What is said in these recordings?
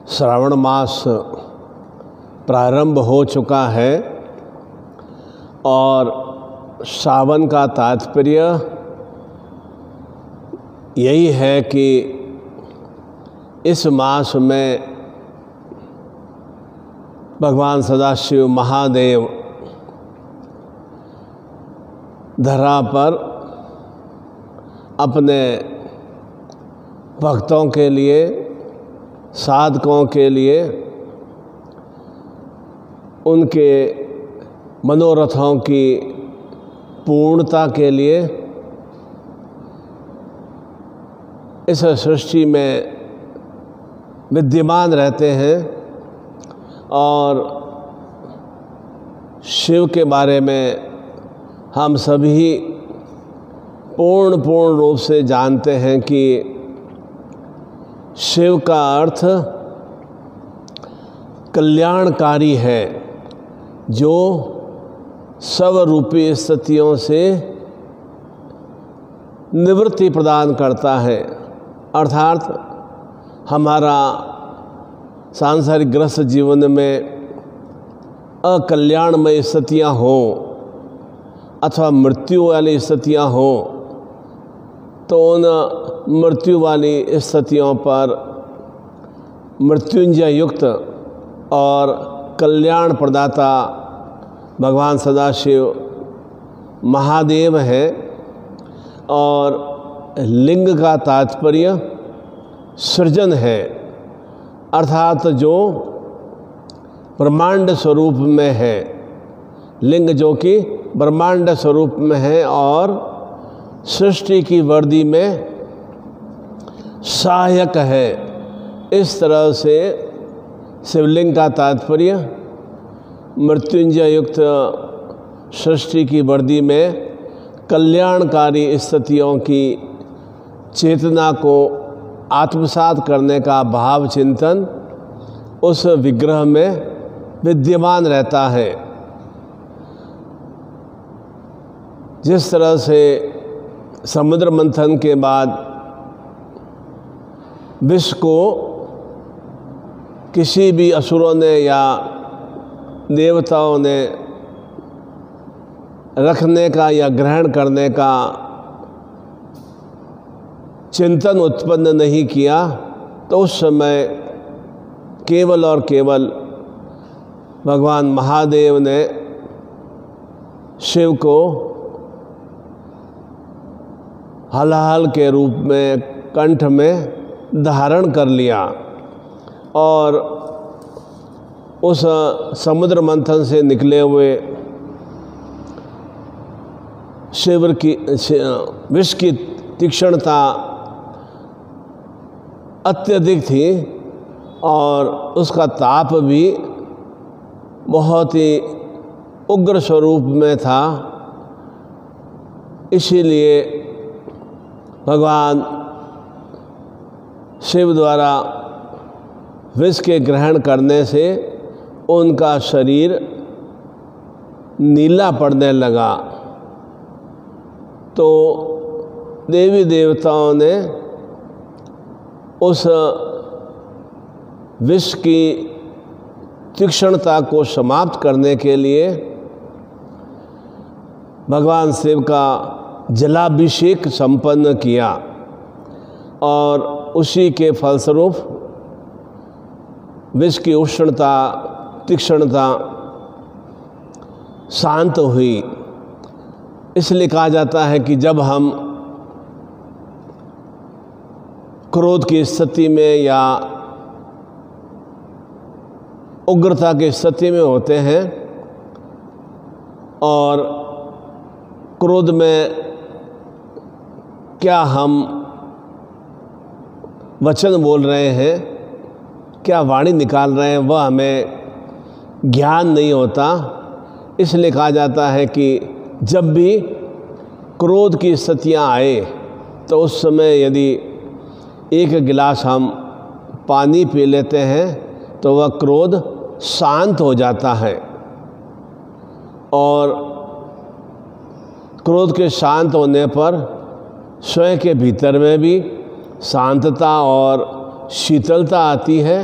श्रावण मास प्रारंभ हो चुका है और सावन का तात्पर्य यही है कि इस मास में भगवान सदाशिव महादेव धरा पर अपने भक्तों के लिए, साधकों के लिए, उनके मनोरथों की पूर्णता के लिए इस सृष्टि में विद्यमान रहते हैं और शिव के बारे में हम सभी पूर्ण रूप से जानते हैं कि शिव का अर्थ कल्याणकारी है, जो सर्वरूपी स्थितियों से निवृत्ति प्रदान करता है। अर्थात हमारा सांसारिक ग्रस्त जीवन में अकल्याणमय स्थितियाँ हों अथवा मृत्यु वाली स्थितियाँ हों, तो उन मृत्यु वाली स्थितियों पर मृत्युंजय युक्त और कल्याण प्रदाता भगवान सदाशिव महादेव है। और लिंग का तात्पर्य सृजन है, अर्थात जो ब्रह्मांड स्वरूप में है, लिंग जो कि ब्रह्मांड स्वरूप में है और सृष्टि की वर्दी में सहायक है। इस तरह से शिवलिंग का तात्पर्य मृत्युंजय युक्त सृष्टि की वर्दी में कल्याणकारी स्थितियों की चेतना को आत्मसात करने का भाव चिंतन उस विग्रह में विद्यमान रहता है। जिस तरह से समुद्र मंथन के बाद विष को किसी भी असुरों ने या देवताओं ने रखने का या ग्रहण करने का चिंतन उत्पन्न नहीं किया, तो उस समय केवल और केवल भगवान महादेव ने शिव को हलाहल के रूप में कंठ में धारण कर लिया और उस समुद्र मंथन से निकले हुए विष की तीक्ष्णता अत्यधिक थी और उसका ताप भी बहुत ही उग्र स्वरूप में था। इसीलिए भगवान शिव द्वारा विष के ग्रहण करने से उनका शरीर नीला पड़ने लगा, तो देवी देवताओं ने उस विष की तीक्ष्णता को समाप्त करने के लिए भगवान शिव का जलाभिषेक संपन्न किया और उसी के फलस्वरूप विष की उष्णता, तीक्ष्णता शांत हुई। इसलिए कहा जाता है कि जब हम क्रोध की स्थिति में या उग्रता की स्थिति में होते हैं और क्रोध में क्या हम वचन बोल रहे हैं, क्या वाणी निकाल रहे हैं, वह हमें ज्ञान नहीं होता। इसलिए कहा जाता है कि जब भी क्रोध की स्थितियाँ आए तो उस समय यदि एक गिलास हम पानी पी लेते हैं तो वह क्रोध शांत हो जाता है और क्रोध के शांत होने पर स्वयं के भीतर में भी शांतता और शीतलता आती है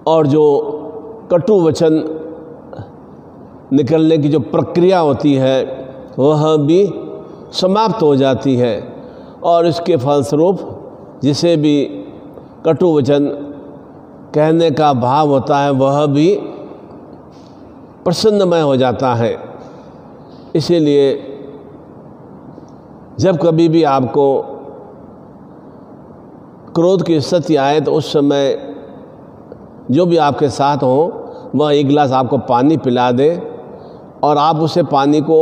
और जो कटु वचन निकलने की जो प्रक्रिया होती है वह भी समाप्त हो जाती है, और इसके फलस्वरूप जिसे भी कटु वचन कहने का भाव होता है वह भी प्रसन्नमय हो जाता है। इसीलिए जब कभी भी आपको क्रोध की स्थिति आए तो उस समय जो भी आपके साथ हो वह एक गिलास आपको पानी पिला दे और आप उसे पानी को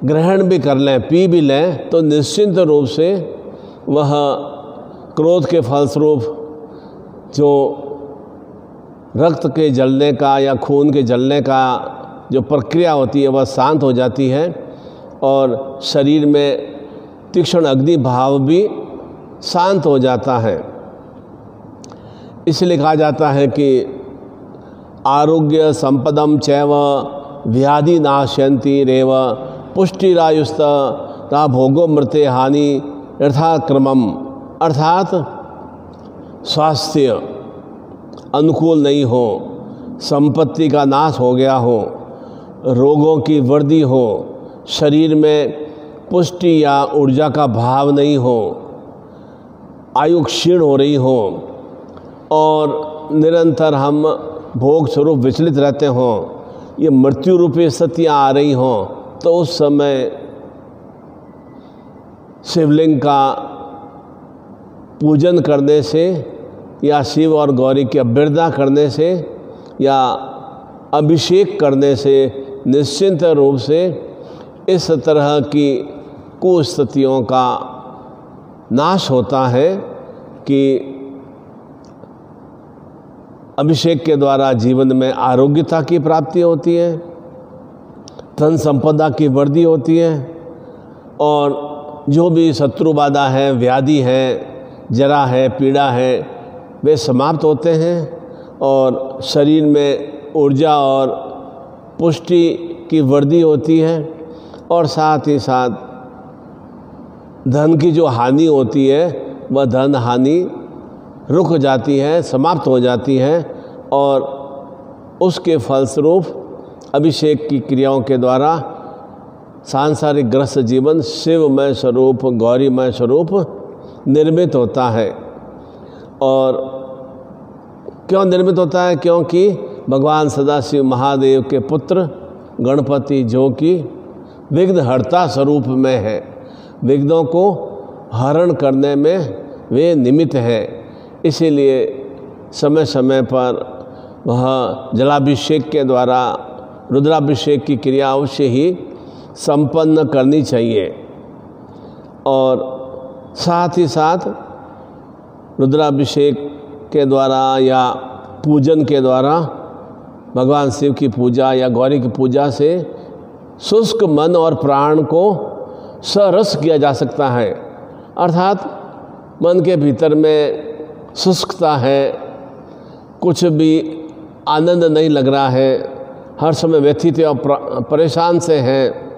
ग्रहण भी कर लें, पी भी लें, तो निश्चिंत रूप से वह क्रोध के फलस्वरूप जो रक्त के जलने का या खून के जलने का जो प्रक्रिया होती है वह शांत हो जाती है और शरीर में तीक्ष्ण अग्नि भाव भी शांत हो जाता है। इसलिए कहा जाता है कि आरोग्य संपदम चैव व्याधि नाशयन्ति रेव पुष्टिरायुस्ता भोगो मृत्य हानि यथाक्रमम, अर्थात स्वास्थ्य अनुकूल नहीं हो, संपत्ति का नाश हो गया हो, रोगों की वृद्धि हो, शरीर में पुष्टि या ऊर्जा का भाव नहीं हो, आयु क्षीण हो रही हो और निरंतर हम भोग स्वरूप विचलित रहते हों, ये मृत्यु रूपी स्थितियाँ आ रही हों, तो उस समय शिवलिंग का पूजन करने से या शिव और गौरी की अभ्यर्थना करने से या अभिषेक करने से निश्चिंत रूप से इस तरह की कुस्थितियों का नाश होता है कि अभिषेक के द्वारा जीवन में आरोग्यता की प्राप्ति होती है, धन संपदा की वृद्धि होती है और जो भी शत्रु बाधा है, व्याधि है, जरा है, पीड़ा है, वे समाप्त होते हैं और शरीर में ऊर्जा और पुष्टि की वृद्धि होती है और साथ ही साथ धन की जो हानि होती है वह धन हानि रुक जाती है, समाप्त हो जाती है और उसके फलस्वरूप अभिषेक की क्रियाओं के द्वारा सांसारिक ग्रस्त जीवन शिवमय स्वरूप, गौरीमय स्वरूप निर्मित होता है। और क्यों निर्मित होता है? क्योंकि भगवान सदाशिव महादेव के पुत्र गणपति जो कि विघ्नहर्ता स्वरूप में है, विघ्नों को हरण करने में वे निमित्त हैं। इसीलिए समय समय पर वह जलाभिषेक के द्वारा रुद्राभिषेक की क्रिया अवश्य ही संपन्न करनी चाहिए और साथ ही साथ रुद्राभिषेक के द्वारा या पूजन के द्वारा भगवान शिव की पूजा या गौरी की पूजा से शुष्क मन और प्राण को सरस किया जा सकता है। अर्थात मन के भीतर में शुष्कता है, कुछ भी आनंद नहीं लग रहा है, हर समय व्यथित और परेशान से हैं,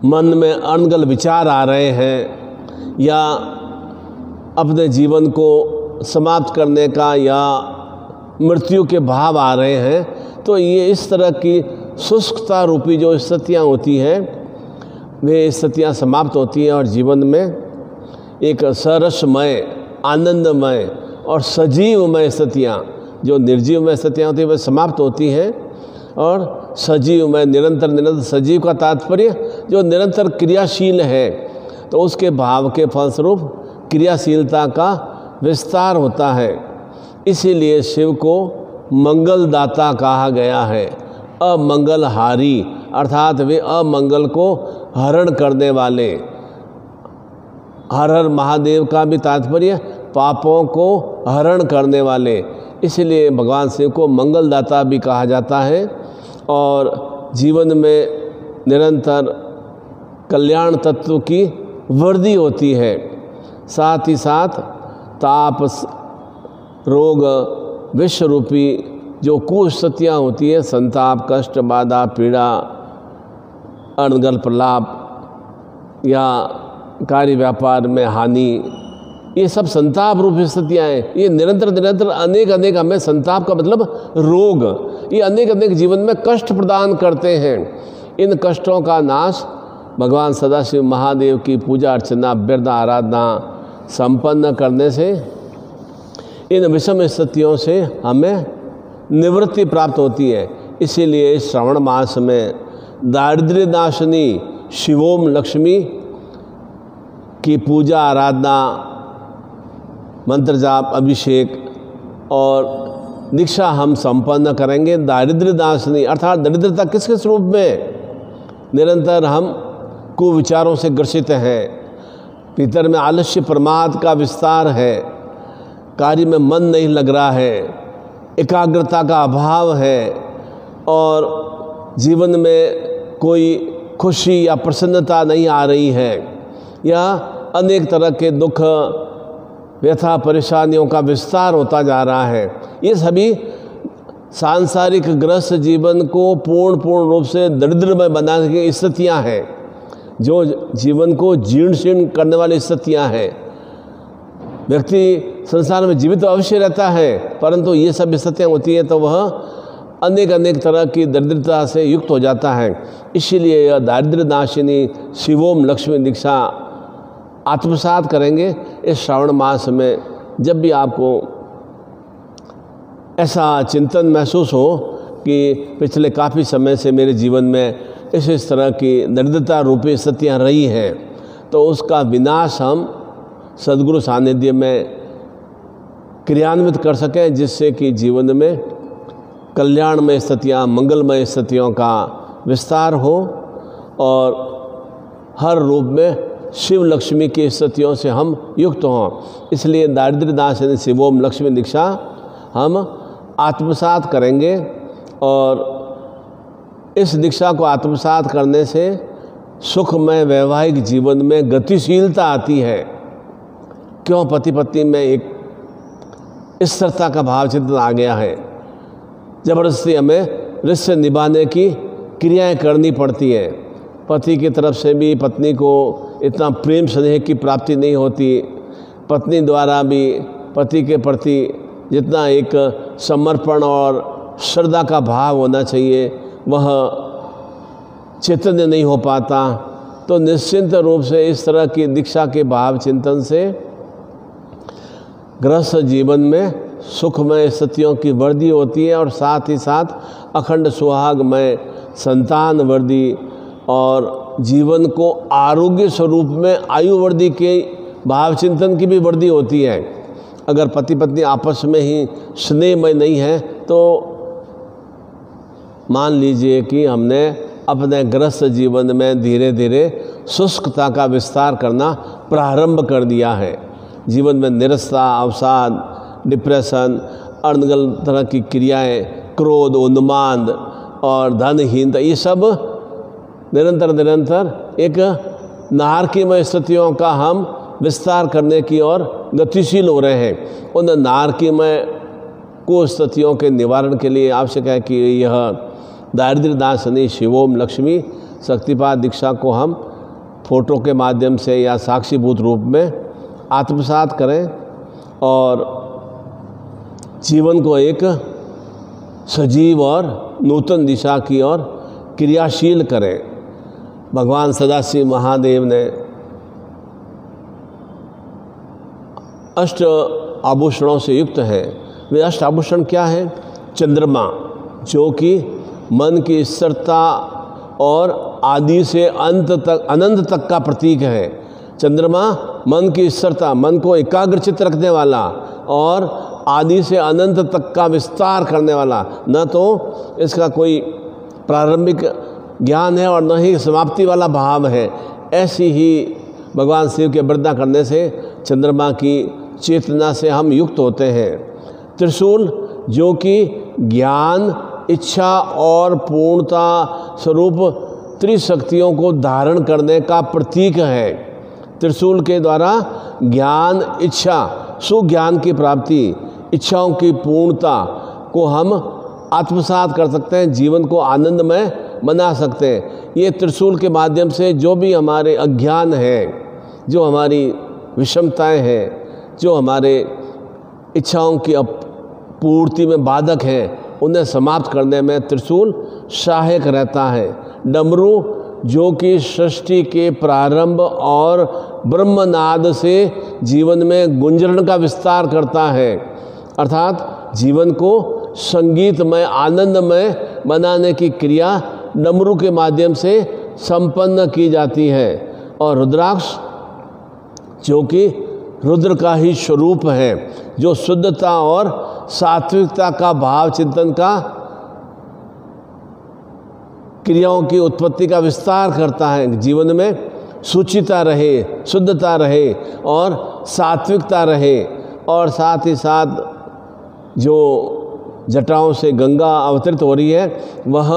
मन में अनगल विचार आ रहे हैं या अपने जीवन को समाप्त करने का या मृत्यु के भाव आ रहे हैं, तो ये इस तरह की शुष्कता रूपी जो स्थितियाँ होती हैं वे स्थितियाँ समाप्त होती हैं और जीवन में एक सरसमय, आनंदमय और सजीवमय स्थितियाँ, जो निर्जीवमय स्थितियाँ होती हैं वे समाप्त होती हैं और सजीवमय, निरंतर सजीव का तात्पर्य जो निरंतर क्रियाशील है, तो उसके भाव के फलस्वरूप क्रियाशीलता का विस्तार होता है। इसीलिए शिव को मंगलदाता कहा गया है, अमंगलहारी, अर्थात वे अमंगल को हरण करने वाले। हर हर महादेव का भी तात्पर्य पापों को हरण करने वाले, इसलिए भगवान शिव को मंगलदाता भी कहा जाता है और जीवन में निरंतर कल्याण तत्व की वृद्धि होती है। साथ ही साथ ताप, रोग, विष रूपी जो कुस्थितियाँ होती हैं, संताप, कष्ट, बाधा, पीड़ा, अनगल प्रलाप या कार्य व्यापार में हानि, ये सब संताप रूप स्थितियाँ हैं। ये निरंतर अनेक अनेक हमें, संताप का मतलब रोग, ये अनेक अनेक जीवन में कष्ट प्रदान करते हैं। इन कष्टों का नाश भगवान सदाशिव महादेव की पूजा अर्चना, व्यर्थ आराधना संपन्न करने से इन विषम स्थितियों से हमें निवृत्ति प्राप्त होती है। इसीलिए श्रावण मास में दारिद्र्य नाशिनी शिवोम लक्ष्मी की पूजा आराधना, मंत्र जाप, अभिषेक और दीक्षा हम संपन्न करेंगे। दारिद्र्य नाशिनी अर्थात दरिद्रता किस किस रूप में? निरंतर हम कुविचारों से ग्रसित हैं, भीतर में आलस्य प्रमाद का विस्तार है, कार्य में मन नहीं लग रहा है, एकाग्रता का अभाव है और जीवन में कोई खुशी या प्रसन्नता नहीं आ रही है, या अनेक तरह के दुख, व्यथा, परेशानियों का विस्तार होता जा रहा है। ये सभी सांसारिक ग्रस्त जीवन को पूर्ण रूप से दरिद्रमय बनाने की स्थितियाँ हैं, जो जीवन को जीर्ण शीर्ण करने वाली स्थितियाँ हैं। व्यक्ति संसार में जीवित तो अवश्य रहता है, परंतु ये सब स्थितियाँ होती हैं तो वह अनेक अनेक तरह की दरिद्रता से युक्त हो जाता है। इसीलिए यह दारिद्र्य नाशिनी शिवोम लक्ष्मी दीक्षा आत्मसात करेंगे इस श्रावण मास में। जब भी आपको ऐसा चिंतन महसूस हो कि पिछले काफ़ी समय से मेरे जीवन में इस तरह की दरिद्रता रूपी स्थितियाँ रही हैं, तो उसका विनाश हम सद्गुरु सानिध्य में क्रियान्वित कर सकें, जिससे कि जीवन में कल्याणमय स्थितियाँ, मंगलमय स्थितियों का विस्तार हो और हर रूप में शिव लक्ष्मी की स्थितियों से हम युक्त हों। इसलिए दारिद्र्य नाशिनी शिवोम लक्ष्मी दीक्षा हम आत्मसात करेंगे और इस दीक्षा को आत्मसात करने से सुखमय वैवाहिक जीवन में गतिशीलता आती है। क्यों? पति पत्नी में एक स्थिरता का भाव चिंतन आ गया है। जबरदस्ती हमें रिश्ते निभाने की क्रियाएं करनी पड़ती हैं। पति की तरफ से भी पत्नी को इतना प्रेम स्नेह की प्राप्ति नहीं होती, पत्नी द्वारा भी पति के प्रति जितना एक समर्पण और श्रद्धा का भाव होना चाहिए वह चैतन्य नहीं हो पाता। तो निश्चिंत रूप से इस तरह की दीक्षा के भाव चिंतन से गृहस्थ जीवन में सुखमय स्थितियों की वृद्धि होती है और साथ ही साथ अखंड सुहागमय संतान वृद्धि और जीवन को आरोग्य स्वरूप में आयु वृद्धि के भाव चिंतन की भी वृद्धि होती है। अगर पति पत्नी आपस में ही स्नेहमय नहीं है तो मान लीजिए कि हमने अपने गृहस्थ जीवन में धीरे धीरे शुष्कता का विस्तार करना प्रारंभ कर दिया है। जीवन में निरस्ता, अवसाद, डिप्रेशन, अनगल तरह की क्रियाएं, क्रोध, उन्माद और धनहीनता, ये सब निरंतर एक नारकीमय स्थितियों का हम विस्तार करने की ओर गतिशील हो रहे हैं। उन नारकीमय कुस्थितियों के निवारण के लिए आवश्यक है कि यह दारिद्र्य नाशिनी शिवोम लक्ष्मी शक्तिपात दीक्षा को हम फोटो के माध्यम से या साक्षीभूत रूप में आत्मसात करें और जीवन को एक सजीव और नूतन दिशा की ओर क्रियाशील करें। भगवान सदाशिव महादेव ने अष्ट आभूषणों से युक्त हैं। वे अष्ट आभूषण क्या हैं? चंद्रमा, जो कि मन की स्थिरता और आदि से अंत तक, अनंत तक का प्रतीक है। चंद्रमा मन की स्थिरता, मन को एकाग्रचित रखने वाला और आदि से अनंत तक का विस्तार करने वाला। न तो इसका कोई प्रारंभिक ज्ञान है और न ही समाप्ति वाला भाव है। ऐसी ही भगवान शिव के वृंदा करने से चंद्रमा की चेतना से हम युक्त होते हैं। त्रिशूल, जो कि ज्ञान, इच्छा और पूर्णता स्वरूप त्रिशक्तियों को धारण करने का प्रतीक है। त्रिशूल के द्वारा ज्ञान, इच्छा, सुज्ञान की प्राप्ति, इच्छाओं की पूर्णता को हम आत्मसात कर सकते हैं, जीवन को आनंदमय बना सकते हैं। ये त्रिशूल के माध्यम से जो भी हमारे अज्ञान है, जो हमारी विषमताएं हैं, जो हमारे इच्छाओं की पूर्ति में बाधक हैं, उन्हें समाप्त करने में त्रिशूल सहायक रहता है। डमरू जो कि सृष्टि के प्रारंभ और ब्रह्मनाद से जीवन में गुंजरण का विस्तार करता है, अर्थात जीवन को संगीतमय आनंदमय बनाने की क्रिया डमरू के माध्यम से संपन्न की जाती है। और रुद्राक्ष जो कि रुद्र का ही स्वरूप है, जो शुद्धता और सात्विकता का भाव चिंतन का क्रियाओं की उत्पत्ति का विस्तार करता है। जीवन में शुचिता रहे, शुद्धता रहे और सात्विकता रहे, और साथ ही साथ जो जटाओं से गंगा अवतरित हो रही है वह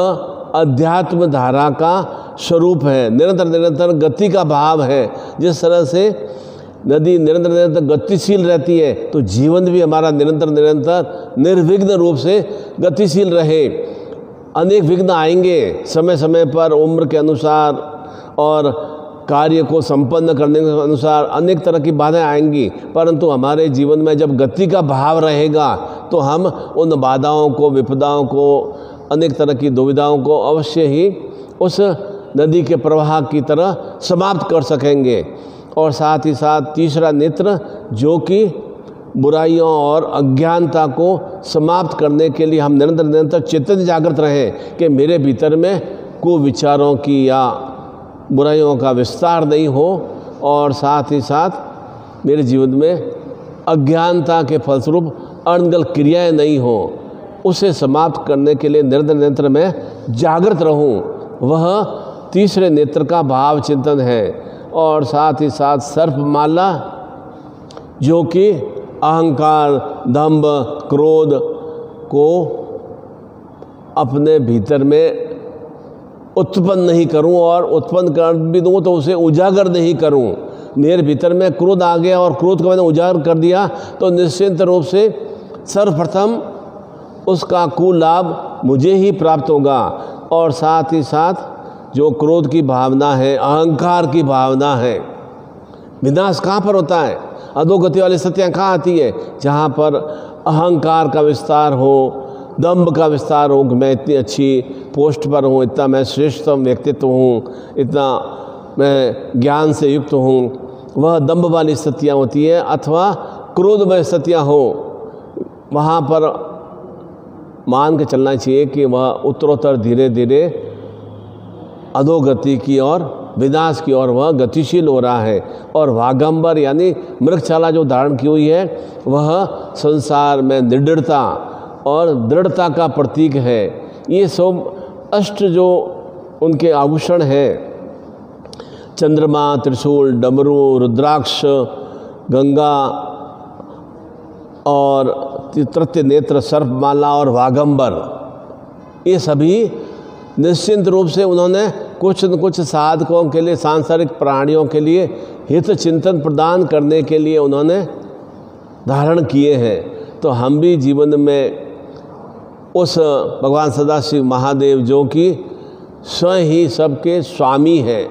अध्यात्म धारा का स्वरूप है, निरंतर निरंतर गति का भाव है। जिस तरह से नदी निरंतर निरंतर गतिशील रहती है, तो जीवन भी हमारा निरंतर निरंतर निर्विघ्न रूप से गतिशील रहे। अनेक विघ्न आएंगे समय समय पर, उम्र के अनुसार और कार्य को संपन्न करने के अनुसार अनेक तरह की बाधाएं आएंगी, परंतु हमारे जीवन में जब गति का भाव रहेगा तो हम उन बाधाओं को, विपदाओं को, अनेक तरह की दुविधाओं को अवश्य ही उस नदी के प्रवाह की तरह समाप्त कर सकेंगे। और साथ ही साथ तीसरा नेत्र जो कि बुराइयों और अज्ञानता को समाप्त करने के लिए हम निरंतर निरंतर चेतन जागृत रहें कि मेरे भीतर में कुविचारों की या बुराइयों का विस्तार नहीं हो, और साथ ही साथ मेरे जीवन में अज्ञानता के फलस्वरूप अनर्गल क्रियाएं नहीं हो। उसे समाप्त करने के लिए निरंतर निरंतर मैं जागृत रहूं, वह तीसरे नेत्र का भाव चिंतन है। और साथ ही साथ सर्पमाला जो कि अहंकार, दंभ, क्रोध को अपने भीतर में उत्पन्न नहीं करूं, और उत्पन्न कर भी दूं तो उसे उजागर नहीं करूं। मेरे भीतर में क्रोध आ गया और क्रोध को मैंने उजागर कर दिया तो निश्चित रूप से सर्वप्रथम उसका कुलाभ मुझे ही प्राप्त होगा। और साथ ही साथ जो क्रोध की भावना है, अहंकार की भावना है, विनाश कहाँ पर होता है? अधोगति वाली स्थितियाँ कहाँ आती है? जहाँ पर अहंकार का विस्तार हो, दंभ का विस्तार हो कि मैं इतनी अच्छी पोस्ट पर हूँ, इतना मैं श्रेष्ठतम व्यक्तित्व हूँ, इतना मैं ज्ञान से युक्त हूँ, वह दंभ वाली स्थितियाँ होती हैं। अथवा क्रोधमय स्थितियाँ हो, वहाँ पर मान के चलना चाहिए कि वह उत्तरोत्तर धीरे धीरे अधोगति की और विनाश की ओर वह गतिशील हो रहा है। और वागंबर यानी मृगछाला जो धारण की हुई है वह संसार में निडरता और दृढ़ता का प्रतीक है। ये सब अष्ट जो उनके आभूषण हैं, चंद्रमा, त्रिशूल, डमरू, रुद्राक्ष, गंगा और तृतीय नेत्र, सर्पमाला और वागंबर, ये सभी निश्चिंत रूप से उन्होंने कुछ न कुछ साधकों के लिए, सांसारिक प्राणियों के लिए हित चिंतन प्रदान करने के लिए उन्होंने धारण किए हैं। तो हम भी जीवन में उस भगवान सदाशिव महादेव जो कि स्वयं ही सबके स्वामी हैं,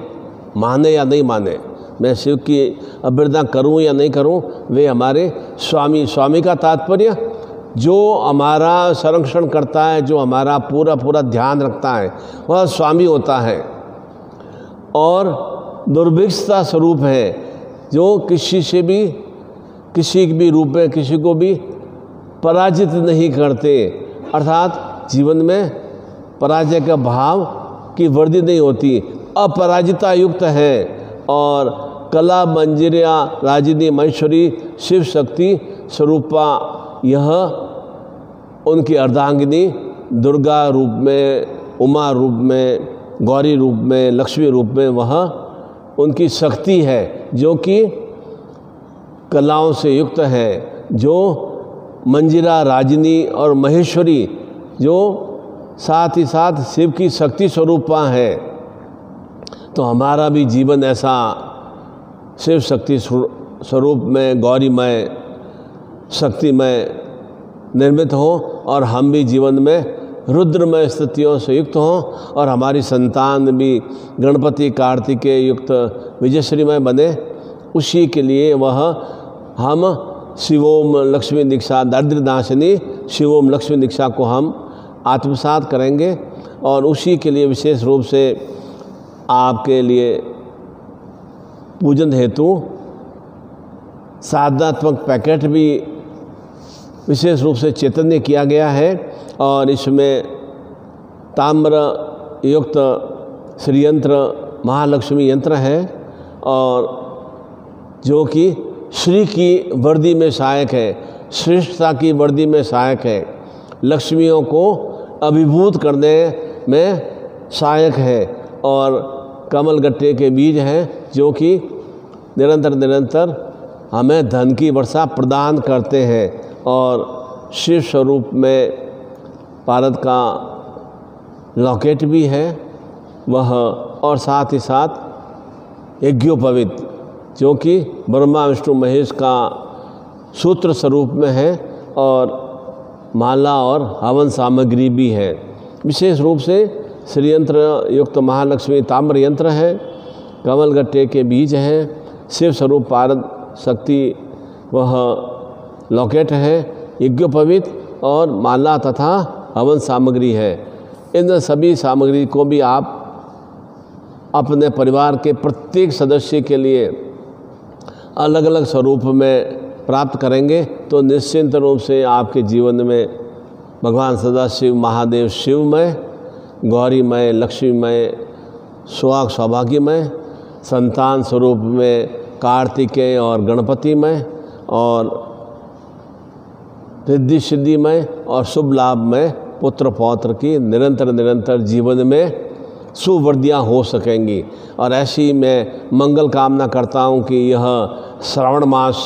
माने या नहीं माने, मैं शिव की अभ्यर्थना करूं या नहीं करूं, वे हमारे स्वामी। स्वामी का तात्पर्य जो हमारा संरक्षण करता है, जो हमारा पूरा पूरा ध्यान रखता है, वह स्वामी होता है। और दुर्भिक्षता स्वरूप है, जो किसी भी रूप में किसी को भी पराजित नहीं करते, अर्थात जीवन में पराजय का भाव की वृद्धि नहीं होती, अपराजिता युक्त है। और कला, मंजिरिया, राजिनी, महेश्वरी, शिव शक्ति स्वरूपा, यह उनकी अर्धांगिनी दुर्गा रूप में, उमा रूप में, गौरी रूप में, लक्ष्मी रूप में वह उनकी शक्ति है जो कि कलाओं से युक्त है, जो मंजिरा, राजिनी और महेश्वरी जो साथ ही साथ शिव की शक्ति स्वरूपा है। तो हमारा भी जीवन ऐसा शिव शक्ति स्वरूप में, गौरीमय, शक्तिमय निर्मित हो, और हम भी जीवन में रुद्रमय स्थितियों से युक्त हों, और हमारी संतान भी गणपति, कार्तिकेय युक्त विजयश्रीमय बने। उसी के लिए वह हम शिवोम लक्ष्मी दीक्षा दारिद्र्य नाशिनी शिवोम लक्ष्मी दीक्षा को हम आत्मसात करेंगे। और उसी के लिए विशेष रूप से आपके लिए पूजन हेतु साधनात्मक पैकेट भी विशेष रूप से चैतन्य किया गया है। और इसमें ताम्र युक्त श्री यंत्र महालक्ष्मी यंत्र है, और जो कि श्री की वर्दी में सहायक है, श्रेष्ठता की वर्दी में सहायक है, लक्ष्मियों को अभिभूत करने में सहायक है। और कमलगट्टे के बीज हैं जो कि निरंतर हमें धन की वर्षा प्रदान करते हैं। और शिव स्वरूप में पारद का लॉकेट भी है वह, और साथ ही साथ यज्ञोपवीत जो कि ब्रह्मा विष्णु महेश का सूत्र स्वरूप में है, और माला और हवन सामग्री भी है। विशेष रूप से श्री यंत्र युक्त महालक्ष्मी ताम्र यंत्र है, कमलगट्टे के बीज हैं, शिव स्वरूप पारद शक्ति वह लॉकेट है, यज्ञोपवीत और माला तथा हवन सामग्री है। इन सभी सामग्री को भी आप अपने परिवार के प्रत्येक सदस्य के लिए अलग अलग स्वरूप में प्राप्त करेंगे तो निश्चिंत रूप से आपके जीवन में भगवान सदाशिव महादेव शिवमय, गौरीमय, लक्ष्मीमय, सुहाग सौभाग्यमय, संतान स्वरूप में कार्तिकेय और गणपतिमय, और रिद्धि सिद्धिमय और शुभ लाभमय पुत्र पौत्र की निरंतर जीवन में सुवृद्धियाँ हो सकेंगी। और ऐसी मैं मंगल कामना करता हूँ कि यह श्रावण मास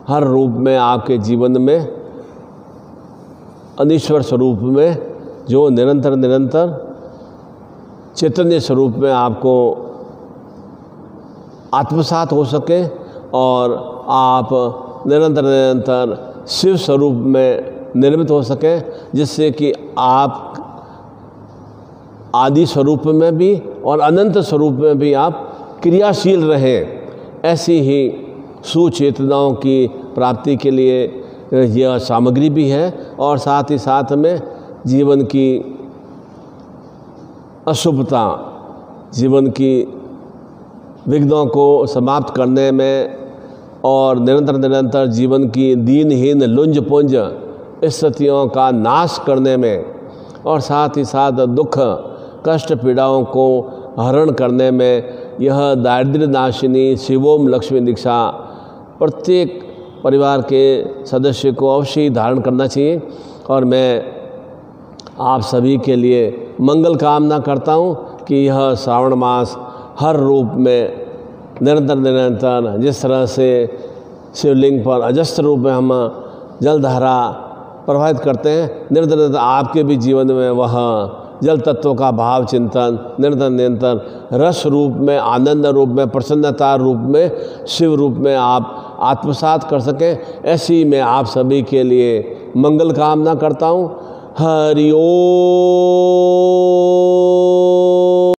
हर रूप में आपके जीवन में अनीश्वर स्वरूप में जो निरंतर चैतन्य स्वरूप में आपको आत्मसात हो सके, और आप निरंतर शिव स्वरूप में निर्मित हो सके, जिससे कि आप आदि स्वरूप में भी और अनंत स्वरूप में भी आप क्रियाशील रहें। ऐसी ही सुचेतनाओं की प्राप्ति के लिए यह सामग्री भी है, और साथ ही साथ में जीवन की अशुभता, जीवन की विघ्नों को समाप्त करने में और निरंतर जीवन की दीनहीन लुंज पुंज स्थितियों का नाश करने में, और साथ ही साथ दुख कष्ट पीड़ाओं को हरण करने में यह दारिद्र्य नाशिनी शिवोम लक्ष्मी दीक्षा प्रत्येक परिवार के सदस्य को अवश्य ही धारण करना चाहिए। और मैं आप सभी के लिए मंगल कामना करता हूँ कि यह श्रावण मास हर रूप में निरंतर जिस तरह से शिवलिंग पर अजस्त्र रूप में हम जलधारा प्रवाहित करते हैं, निरंतर आपके भी जीवन में वह जल तत्व का भाव चिंतन निरंतर रस रूप में, आनंद रूप में, प्रसन्नता रूप में, शिव रूप में आप आत्मसात कर सकें। ऐसी मैं आप सभी के लिए मंगल कामना करता हूँ। हरि ओम।